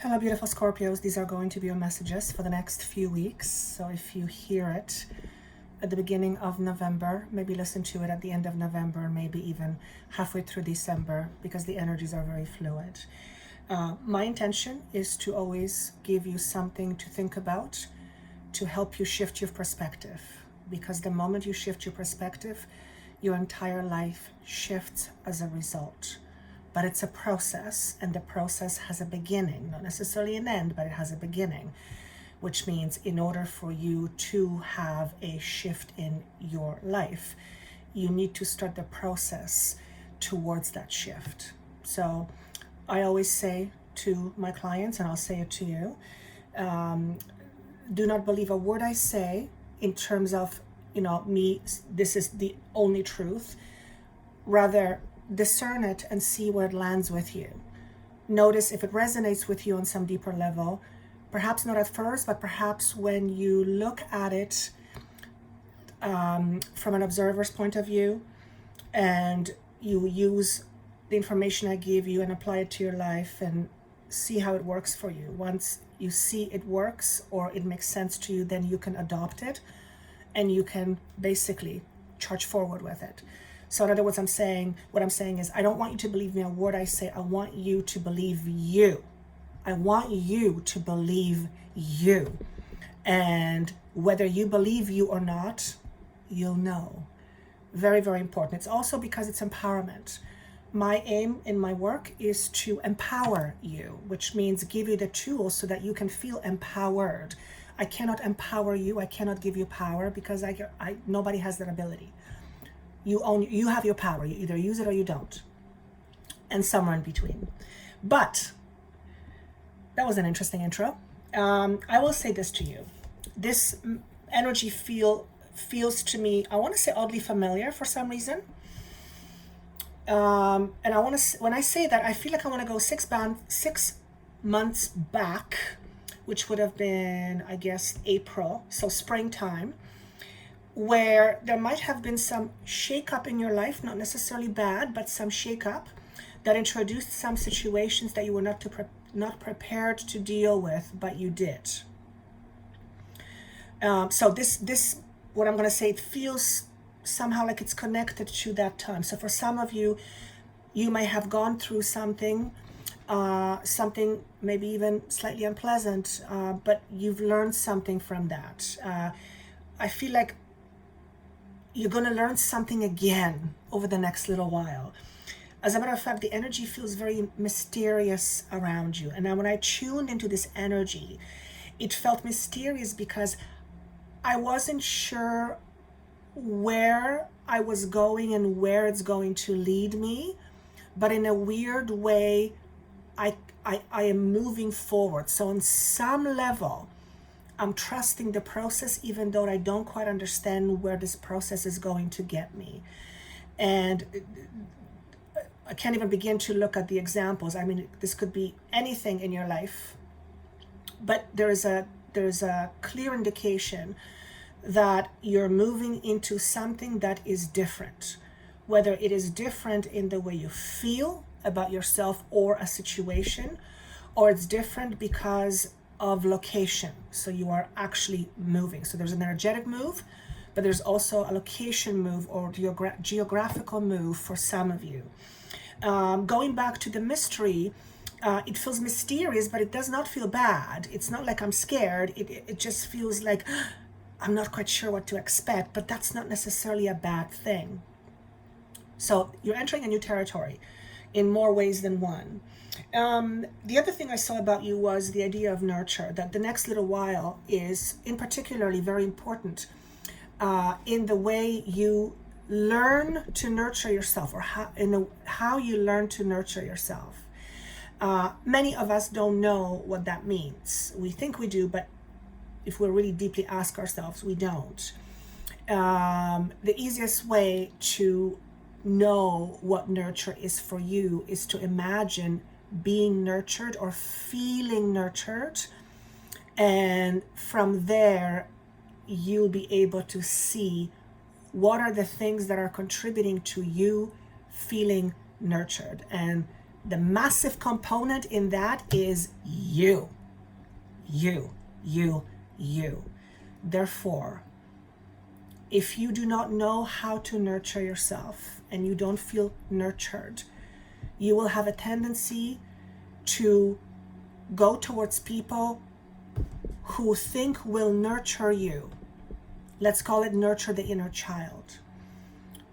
Hello, beautiful Scorpios. These are going to be your messages for the next few weeks. So if you hear it at the beginning of November, maybe listen to it at the end of November, maybe even halfway through December, because the energies are very fluid. My intention is to always give you something to think about, to help you shift your perspective. Because the moment you shift your perspective, your entire life shifts as a result. But it's a process, and the process has a beginning, not necessarily an end, but it has a beginning, which means in order for you to have a shift in your life, you need to start the process towards that shift. So I always say to my clients, and I'll say it to you, do not believe a word I say in terms of, me, this is the only truth. Rather, discern it and see where it lands with you. Notice if it resonates with you on some deeper level, perhaps not at first, but perhaps when you look at it from an observer's point of view, and you use the information I give you and apply it to your life and see how it works for you. Once you see it works or it makes sense to you, then you can adopt it and you can basically charge forward with it. So in other words, what I'm saying is, I don't want you to believe me a word I say. I want you to believe you. I want you to believe you. And whether you believe you or not, you'll know. Very, very important. It's also because it's empowerment. My aim in my work is to empower you, which means give you the tools so that you can feel empowered. I cannot empower you. I cannot give you power because nobody has that ability. You have your power. You either use it or you don't. And somewhere in between. But that was an interesting intro. I will say this to you. This energy feels to me, I want to say oddly familiar for some reason. And when I say that, I feel like I want to go 6 months back, which would have been, I guess, April, so springtime, where there might have been some shake-up in your life, not necessarily bad, but some shake-up that introduced some situations that you were not prepared to deal with, but you did. So this, what I'm going to say, it feels somehow like it's connected to that time. So for some of you, you may have gone through something maybe even slightly unpleasant, but you've learned something from that. I feel like you're going to learn something again over the next little while. As a matter of fact, the energy feels very mysterious around you. And now when I tuned into this energy, it felt mysterious because I wasn't sure where I was going and where it's going to lead me. But in a weird way, I am moving forward. So on some level, I'm trusting the process, even though I don't quite understand where this process is going to get me. And I can't even begin to look at the examples. I mean, this could be anything in your life, but there's a clear indication that you're moving into something that is different, whether it is different in the way you feel about yourself or a situation, or it's different because of location. So you are actually moving. So there's an energetic move, but there's also a location move or geographical move for some of you. Going back to the mystery, it feels mysterious, but it does not feel bad. It's not like I'm scared. It just feels like I'm not quite sure what to expect, but that's not necessarily a bad thing. So you're entering a new territory in more ways than one. The other thing I saw about you was the idea of nurture, that the next little while is in particularly very important in the way you learn to nurture yourself, or how you learn to nurture yourself. Many of us don't know what that means. We think we do, but if we really deeply ask ourselves, we don't. The easiest way to know what nurture is for you is to imagine being nurtured or feeling nurtured, and from there you'll be able to see what are the things that are contributing to you feeling nurtured. And The massive component in that is you. You. Therefore, if you do not know how to nurture yourself and you don't feel nurtured, you will have a tendency to go towards people who think will nurture you. Let's call it nurture the inner child.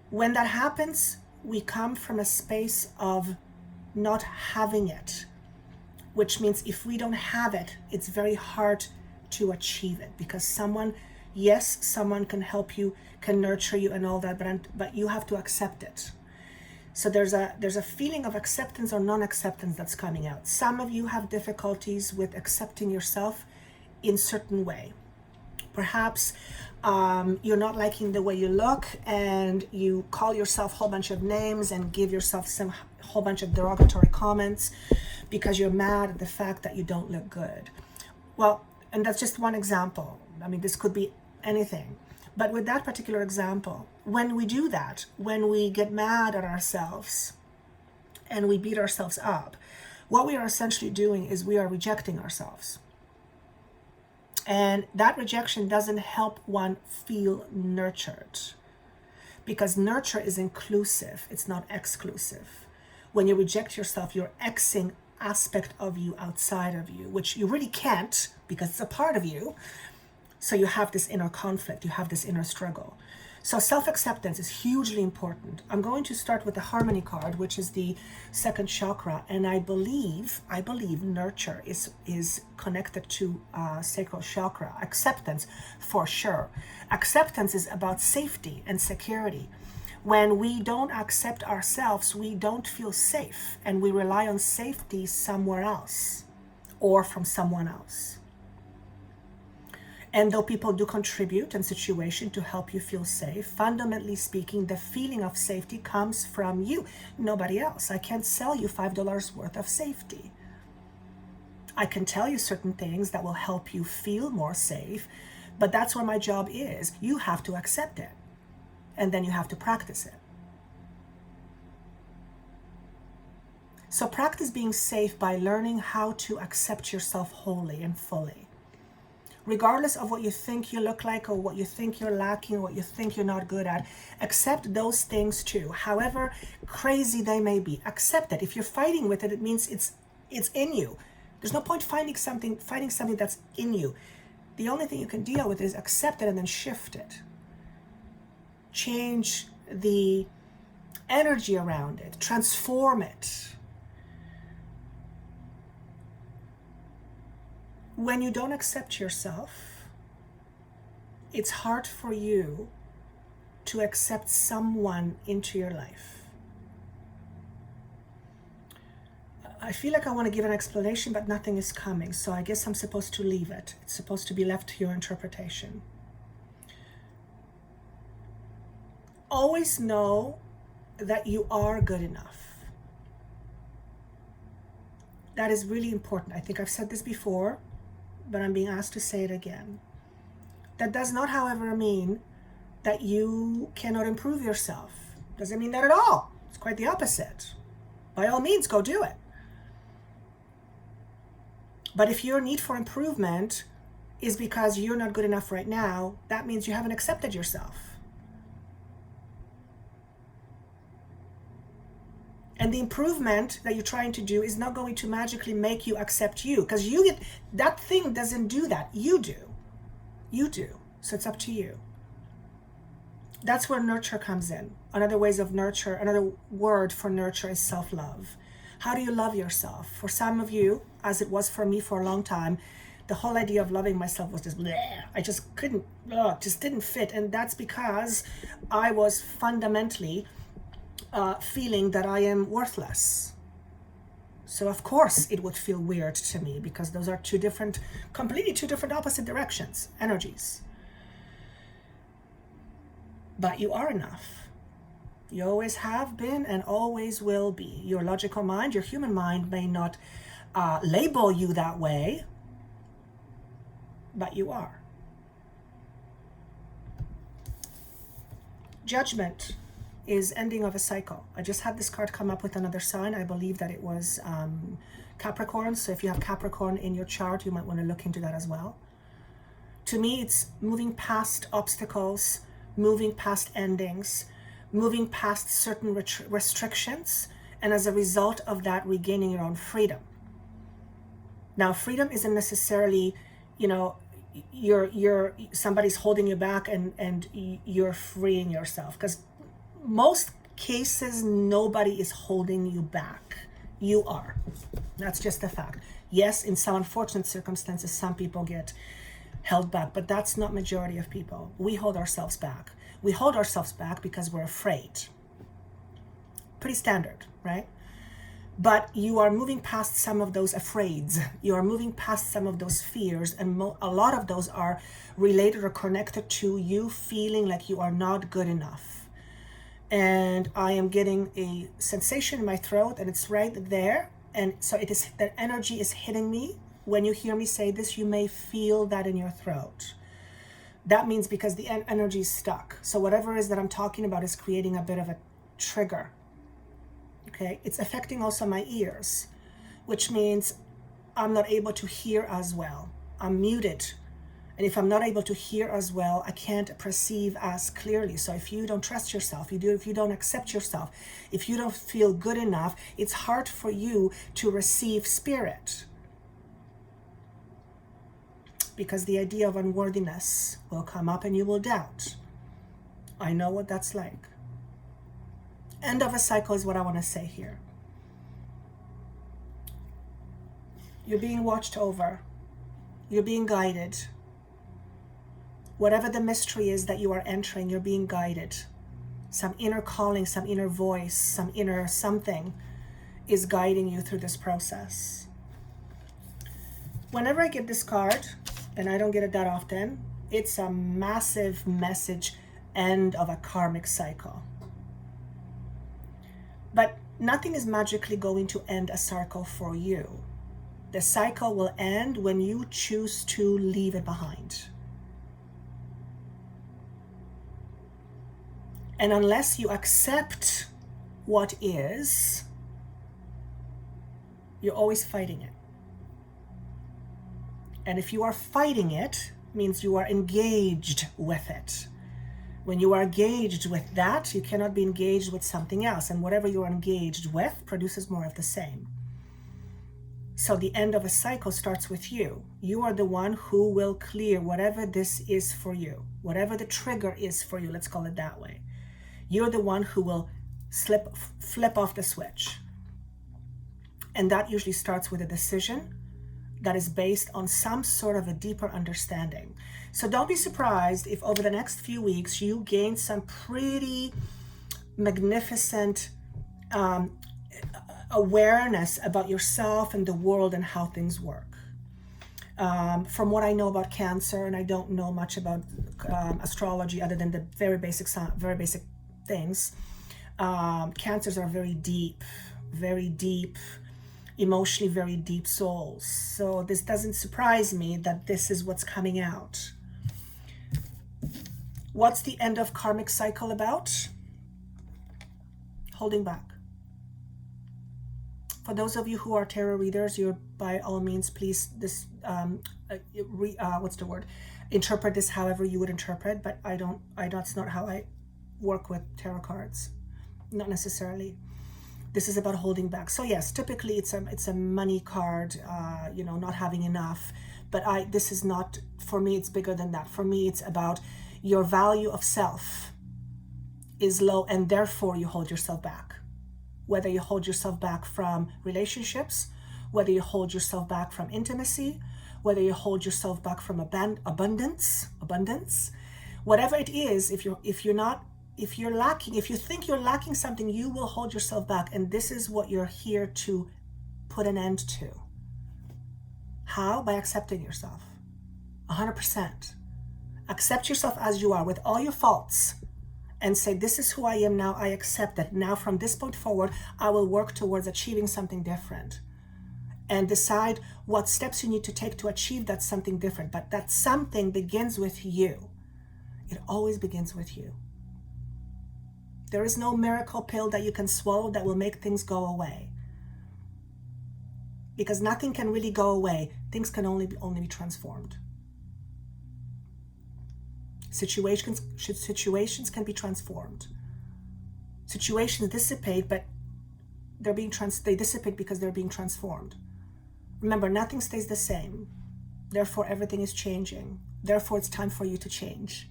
When that happens, we come from a space of not having it, which means if we don't have it, it's very hard to achieve it, because someone can help you, can nurture you and all that, but you have to accept it. So there's a feeling of acceptance or non-acceptance that's coming out. Some of you have difficulties with accepting yourself in certain way. Perhaps you're not liking the way you look and you call yourself a whole bunch of names and give yourself some whole bunch of derogatory comments because you're mad at the fact that you don't look good. Well, and that's just one example. I mean, this could be anything. But with that particular example, when we do that, when we get mad at ourselves and we beat ourselves up, what we are essentially doing is we are rejecting ourselves. And that rejection doesn't help one feel nurtured, because nurture is inclusive, it's not exclusive. When you reject yourself, you're Xing aspect of you outside of you, which you really can't because it's a part of you. So you have this inner conflict, you have this inner struggle. So self-acceptance is hugely important. I'm going to start with the harmony card, which is the second chakra, and I believe nurture is connected to sacral chakra. Acceptance, for sure. Acceptance is about safety and security. When we don't accept ourselves, we don't feel safe, and we rely on safety somewhere else or from someone else. And though people do contribute in situation to help you feel safe, fundamentally speaking, the feeling of safety comes from you, nobody else. I can't sell you $5 worth of safety. I can tell you certain things that will help you feel more safe, but that's where my job is. You have to accept it, and then you have to practice it. So practice being safe by learning how to accept yourself wholly and fully. Regardless of what you think you look like or what you think you're lacking or what you think you're not good at, accept those things too. However crazy they may be, accept it. If you're fighting with it, it means it's in you. There's no point fighting something that's in you. The only thing you can deal with is accept it and then shift it. Change the energy around it, transform it. When you don't accept yourself, it's hard for you to accept someone into your life. I feel like I want to give an explanation, but nothing is coming, so I guess I'm supposed to leave it. It's supposed to be left to your interpretation. Always know that you are good enough. That is really important. I think I've said this before, but I'm being asked to say it again. That does not, however, mean that you cannot improve yourself. Doesn't mean that at all. It's quite the opposite. By all means, go do it. But if your need for improvement is because you're not good enough right now, that means you haven't accepted yourself. And the improvement that you're trying to do is not going to magically make you accept you, because that thing doesn't do that. You do. You do. So it's up to you. That's where nurture comes in. Another word for nurture is self-love. How do you love yourself? For some of you, as it was for me for a long time, the whole idea of loving myself was just bleh. I just couldn't, just didn't fit. And that's because I was fundamentally feeling that I am worthless. So of course it would feel weird to me, because those are completely two different opposite directions, energies. But you are enough. You always have been and always will be. Your logical mind, your human mind may not label you that way, but you are. Judgment is ending of a cycle. I just had this card come up with another sign. I believe that it was Capricorn. So if you have Capricorn in your chart, you might want to look into that as well. To me, it's moving past obstacles, moving past endings, moving past certain restrictions, and as a result of that, regaining your own freedom. Now, freedom isn't necessarily, you know, somebody's holding you back and you're freeing yourself, because most cases nobody is holding you back. You are. That's just a fact. Yes, in some unfortunate circumstances, some people get held back, but that's not majority of people. We hold ourselves back. We hold ourselves back because we're afraid. Pretty standard, right? But you are moving past some of those afraids. You are moving past some of those fears, and a lot of those are related or connected to you feeling like you are not good enough. And I am getting a sensation in my throat, and it's right there. And so it is, that energy is hitting me. When you hear me say this, you may feel that in your throat. That means because the energy is stuck. So whatever it is that I'm talking about is creating a bit of a trigger. Okay, it's affecting also my ears, which means I'm not able to hear as well. I'm muted. And if I'm not able to hear as well, I can't perceive as clearly. So if you don't trust yourself, if you don't accept yourself, if you don't feel good enough, it's hard for you to receive spirit. Because the idea of unworthiness will come up and you will doubt. I know what that's like. End of a cycle is what I want to say here. You're being watched over. You're being guided. Whatever the mystery is that you are entering, you're being guided. Some inner calling, some inner voice, some inner something is guiding you through this process. Whenever I get this card, and I don't get it that often, it's a massive message, end of a karmic cycle. But nothing is magically going to end a cycle for you. The cycle will end when you choose to leave it behind. And unless you accept what is, you're always fighting it. And if you are fighting it, means you are engaged with it. When you are engaged with that, you cannot be engaged with something else. And whatever you are engaged with produces more of the same. So the end of a cycle starts with you. You are the one who will clear whatever this is for you. Whatever the trigger is for you, let's call it that way. You're the one who will flip off the switch. And that usually starts with a decision that is based on some sort of a deeper understanding. So don't be surprised if over the next few weeks you gain some pretty magnificent awareness about yourself and the world and how things work. From what I know about Cancer, and I don't know much about astrology other than the very basic things, Cancers are very deep, emotionally very deep souls. So this doesn't surprise me that this is what's coming out. What's the end of karmic cycle about? Holding back. For those of you who are tarot readers, you're by all means, please, interpret this however you would interpret, but that's not how I work with tarot cards. Not necessarily. This is about holding back. So yes, typically it's a money card, not having enough. But this is not, for me, it's bigger than that. For me, it's about your value of self is low, and therefore you hold yourself back. Whether you hold yourself back from relationships, whether you hold yourself back from intimacy, whether you hold yourself back from abundance, whatever it is, if you think you're lacking something, you will hold yourself back. And this is what you're here to put an end to. How? By accepting yourself. 100%. Accept yourself as you are with all your faults and say, this is who I am now. I accept that. Now from this point forward, I will work towards achieving something different. And decide what steps you need to take to achieve that something different. But that something begins with you. It always begins with you. There is no miracle pill that you can swallow that will make things go away. Because nothing can really go away. Things can only be transformed. Situations can be transformed. Situations dissipate, but they dissipate because they're being transformed. Remember, nothing stays the same. Therefore, everything is changing. Therefore, it's time for you to change.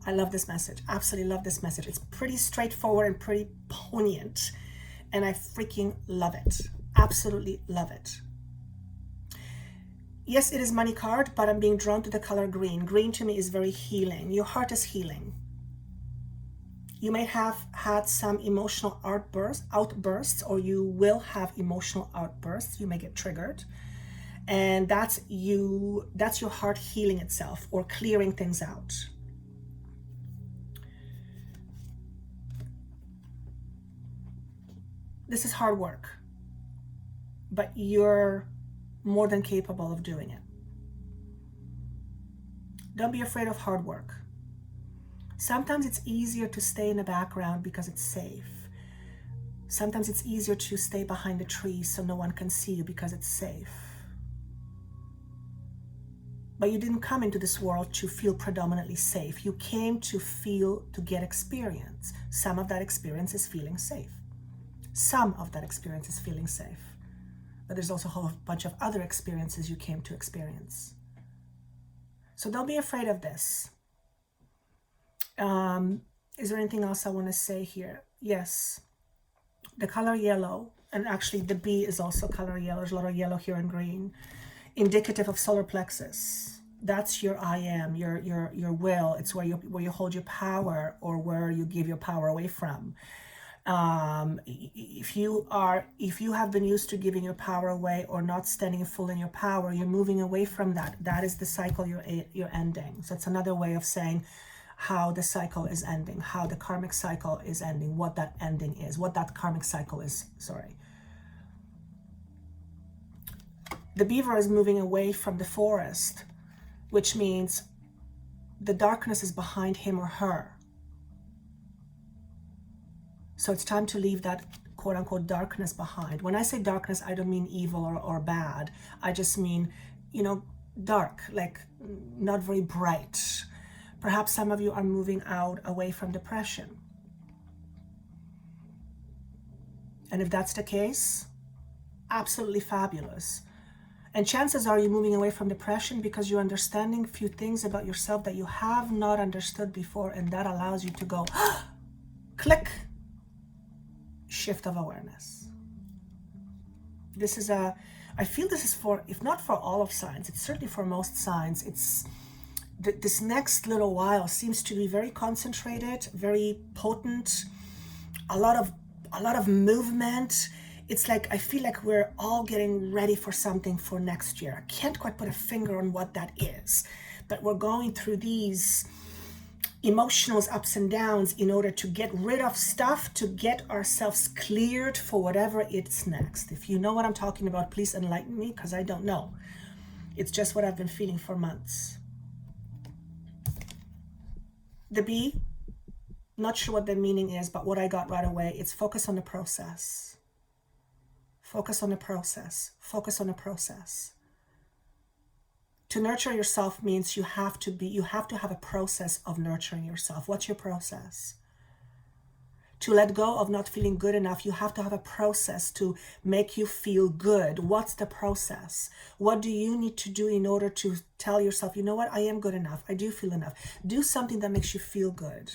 I love this message. Absolutely love this message. It's pretty straightforward and pretty poignant. And I freaking love it. Absolutely love it. Yes, it is money card, but I'm being drawn to the color green. Green to me is very healing. Your heart is healing. You may have had some emotional outbursts, or you will have emotional outbursts. You may get triggered. And that's your heart healing itself or clearing things out. This is hard work, but you're more than capable of doing it. Don't be afraid of hard work. Sometimes it's easier to stay in the background because it's safe. Sometimes it's easier to stay behind the trees so no one can see you because it's safe. But you didn't come into this world to feel predominantly safe. You came to get experience. Some of that experience is feeling safe. Some of that experience is feeling safe. But there's also a whole bunch of other experiences you came to experience. So don't be afraid of this. Is there anything else I want to say here? Yes. The color yellow, and actually the B is also color yellow. There's a lot of yellow here and green. Indicative of solar plexus. That's your I am, your will. It's where you hold your power, or where you give your power away from. If you have been used to giving your power away or not standing full in your power, you're moving away from that. That is the cycle you're ending. So it's another way of saying how the cycle is ending, how the karmic cycle is ending, what that ending is, what that karmic cycle is, sorry. The beaver is moving away from the forest, which means the darkness is behind him or her. So it's time to leave that quote-unquote darkness behind. When I say darkness, I don't mean evil or bad. I just mean, dark, like not very bright. Perhaps some of you are moving away from depression. And if that's the case, absolutely fabulous. And chances are you're moving away from depression because you're understanding a few things about yourself that you have not understood before, and that allows you to go, click, shift of awareness. I feel this is for, if not for all of signs, it's certainly for most signs. It's this next little while seems to be very concentrated, very potent, a lot of movement. It's like, I feel like we're all getting ready for something for next year. I can't quite put a finger on what that is, but we're going through these emotional ups and downs in order to get rid of stuff, to get ourselves cleared for whatever it's next. If you know what I'm talking about, please enlighten me, because I don't know. It's just what I've been feeling for months. The B, not sure what the meaning is, but what I got right away, it's focus on the process. Focus on the process. Focus on the process. To nurture yourself means you have to have a process of nurturing yourself. What's your process? To let go of not feeling good enough, you have to have a process to make you feel good. What's the process? What do you need to do in order to tell yourself, you know what, I am good enough. I do feel enough. Do something that makes you feel good.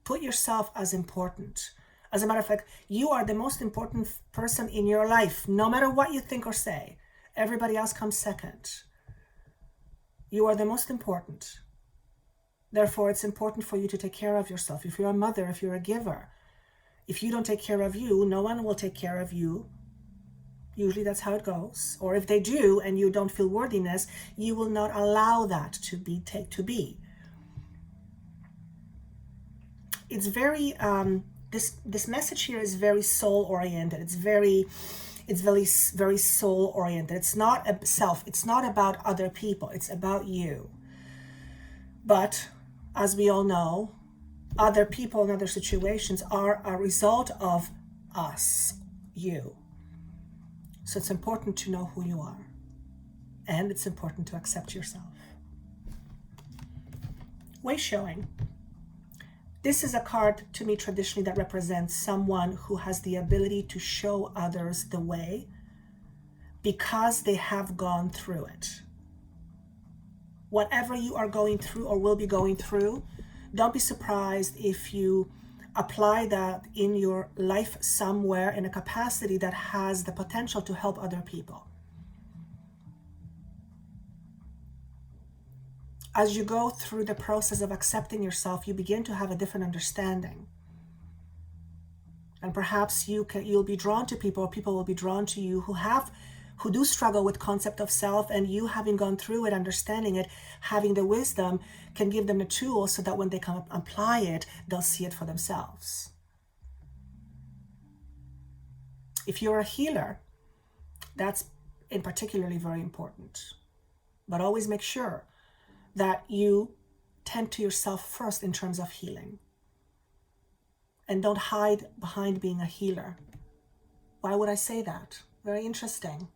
Put yourself as important. As a matter of fact, you are the most important person in your life, no matter what you think or say. Everybody else comes second. You are the most important. Therefore, it's important for you to take care of yourself. If you're a mother, if you're a giver, if you don't take care of you, no one will take care of you. Usually that's how it goes. Or if they do and you don't feel worthiness, you will not allow that to be. It's very, this message here is very soul oriented. It's very soul oriented. It's not a self. It's not about other people. It's about you. But as we all know, other people and other situations are a result of us, you. So it's important to know who you are, and it's important to accept yourself. Way showing. This is a card to me traditionally that represents someone who has the ability to show others the way because they have gone through it. Whatever you are going through or will be going through, don't be surprised if you apply that in your life somewhere in a capacity that has the potential to help other people. As you go through the process of accepting yourself, you begin to have a different understanding. And perhaps you'll be drawn to people, or people will be drawn to you who do struggle with concept of self, and you, having gone through it, understanding it, having the wisdom, can give them the tools so that when they come up, apply it, they'll see it for themselves. If you're a healer, that's in particularly very important. But always make sure that you tend to yourself first in terms of healing. And don't hide behind being a healer. Why would I say that? Very interesting.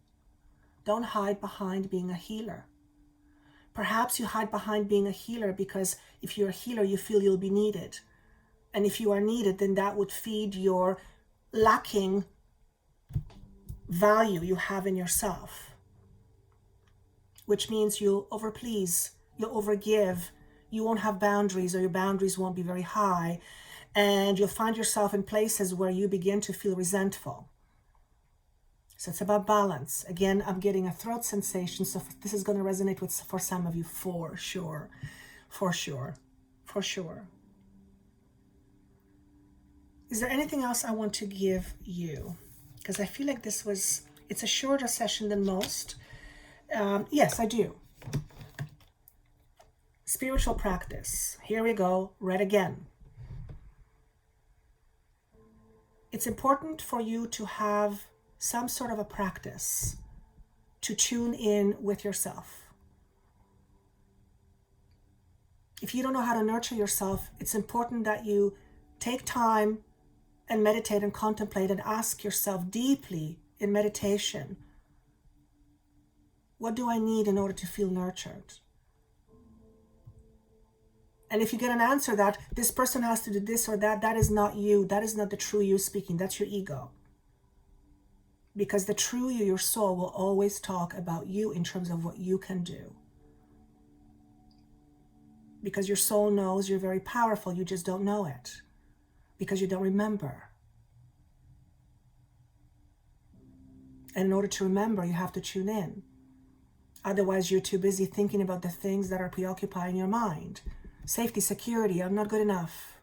Don't hide behind being a healer. Perhaps you hide behind being a healer because if you're a healer, you feel you'll be needed. And if you are needed, then that would feed your lacking value you have in yourself, which means you'll overplease, you'll overgive, you won't have boundaries, or your boundaries won't be very high, and you'll find yourself in places where you begin to feel resentful. So it's about balance. Again, I'm getting a throat sensation, so this is going to resonate for some of you, for sure. Is there anything else I want to give you? Because I feel like it's a shorter session than most. Yes, I do. Spiritual practice. Here we go, read again. It's important for you to have some sort of a practice to tune in with yourself. If you don't know how to nurture yourself, it's important that you take time and meditate and contemplate and ask yourself deeply in meditation, what do I need in order to feel nurtured? And if you get an answer that this person has to do this or that, that is not you. That is not the true you speaking. That's your ego. Because the true you, your soul, will always talk about you in terms of what you can do. Because your soul knows you're very powerful. You just don't know it. Because you don't remember. And in order to remember, you have to tune in. Otherwise, you're too busy thinking about the things that are preoccupying your mind. Safety, security, I'm not good enough.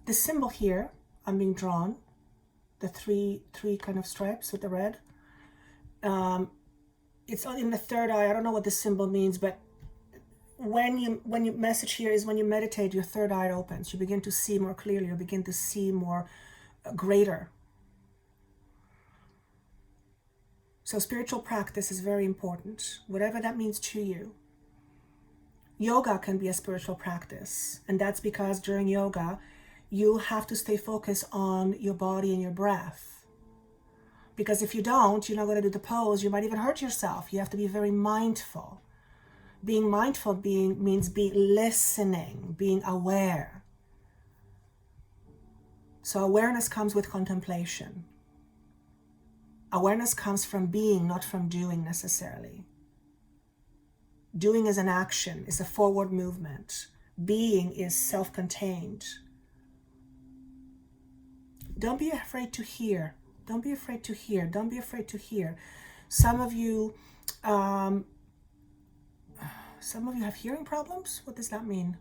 The symbol here, I'm being drawn, the three kind of stripes with the red. It's in the third eye. I don't know what this symbol means, but when you message here is when you meditate, your third eye opens. You begin to see more clearly. You begin to see more greater. So spiritual practice is very important, whatever that means to you. Yoga can be a spiritual practice, and that's because during yoga, you have to stay focused on your body and your breath. Because if you don't, you're not going to do the pose. You might even hurt yourself. You have to be very mindful. Being mindful means listening, being aware. So awareness comes with contemplation. Awareness comes from being, not from doing necessarily. Doing is an action, is a forward movement. Being is self-contained. Don't be afraid to hear. Don't be afraid to hear. Don't be afraid to hear. Some of you have hearing problems. What does that mean?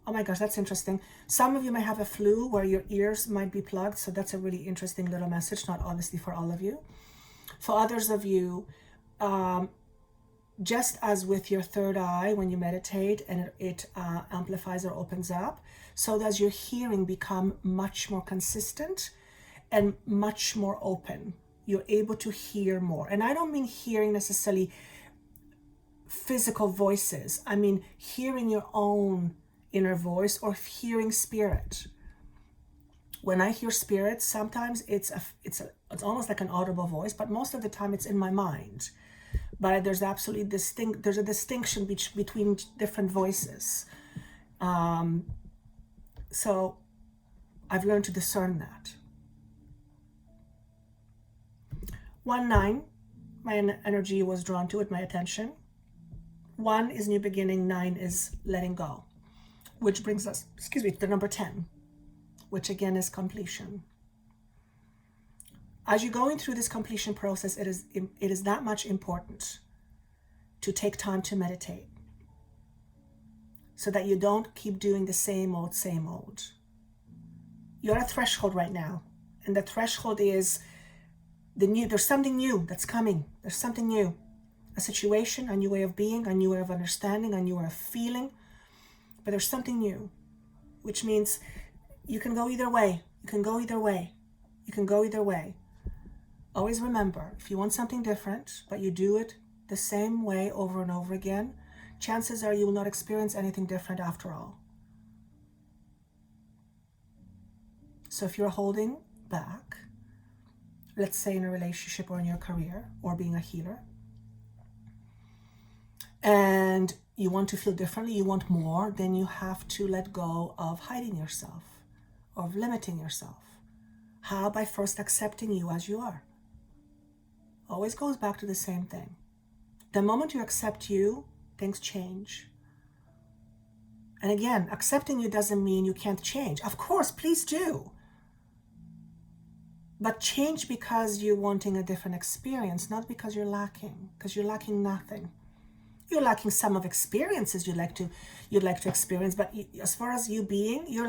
Oh my gosh, that's interesting. Some of you may have a flu where your ears might be plugged. So that's a really interesting little message, not obviously for all of you. For others of you, just as with your third eye, when you meditate and it amplifies or opens up, so does your hearing become much more consistent and much more open. You're able to hear more. And I don't mean hearing necessarily physical voices. I mean, hearing your own inner voice or hearing spirit. When I hear spirit, sometimes it's almost like an audible voice, but most of the time it's in my mind. But there's absolutely there's a distinction between different voices. So I've learned to discern that. 1-9, my energy was drawn to it, my attention. 1 is new beginning, 9 is letting go, which brings us, to the number 10, which again is completion. As you're going through this completion process, it is that much important to take time to meditate so that you don't keep doing the same old. You're at a threshold right now, and the threshold is there's something new that's coming. There's something new, a situation, a new way of being, a new way of understanding, a new way of feeling, but there's something new, which means you can go either way. You can go either way. Always remember, if you want something different, but you do it the same way over and over again, chances are you will not experience anything different after all. So if you're holding back, let's say in a relationship or in your career or being a healer, and you want to feel differently, you want more, then you have to let go of hiding yourself, of limiting yourself. How? By first accepting you as you are. Always goes back to the same thing. The moment you accept you, things change. And again, accepting you doesn't mean you can't change. Of course, please do. But change because you're wanting a different experience, not because you're lacking nothing. You're lacking some of experiences you'd like to experience, but as far as you being, you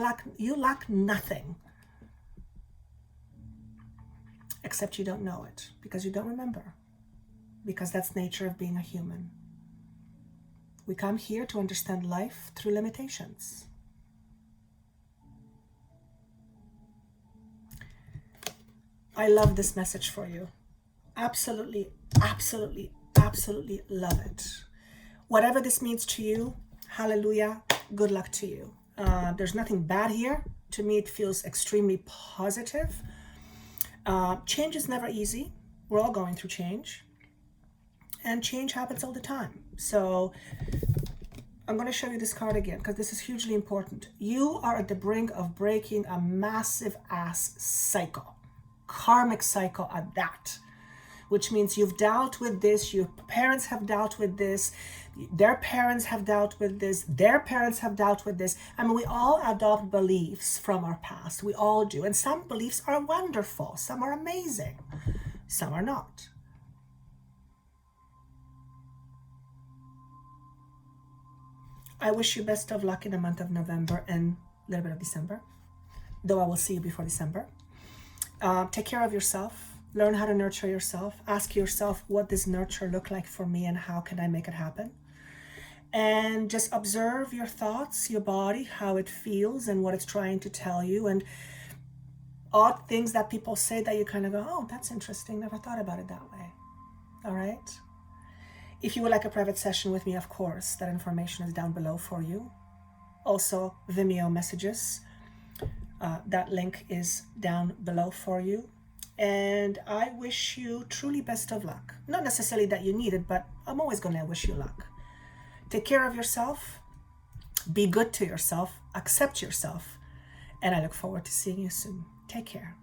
lack nothing. Except you don't know it because you don't remember. Because that's nature of being a human. We come here to understand life through limitations. I love this message for you. Absolutely, absolutely, absolutely love it. Whatever this means to you, hallelujah, good luck to you. There's nothing bad here. To me, it feels extremely positive. Change is never easy. We're all going through change. And change happens all the time. So I'm going to show you this card again because this is hugely important. You are at the brink of breaking a massive ass cycle. Karmic cycle at that. Which means you've dealt with this, your parents have dealt with this, their parents have dealt with this, their parents have dealt with this. I mean, we all adopt beliefs from our past. We all do. And some beliefs are wonderful. Some are amazing. Some are not. I wish you best of luck in the month of November and a little bit of December, though I will see you before December. Take care of yourself. Learn how to nurture yourself. Ask yourself, what does nurture look like for me and how can I make it happen? And just observe your thoughts, your body, how it feels and what it's trying to tell you. And odd things that people say that you kind of go, oh, that's interesting. Never thought about it that way. All right. If you would like a private session with me, of course, that information is down below for you. Also, Vimeo messages. That link is down below for you. And I wish you truly best of luck. Not necessarily that you need it, but I'm always going to wish you luck. Take care of yourself. Be good to yourself. Accept yourself. And I look forward to seeing you soon. Take care.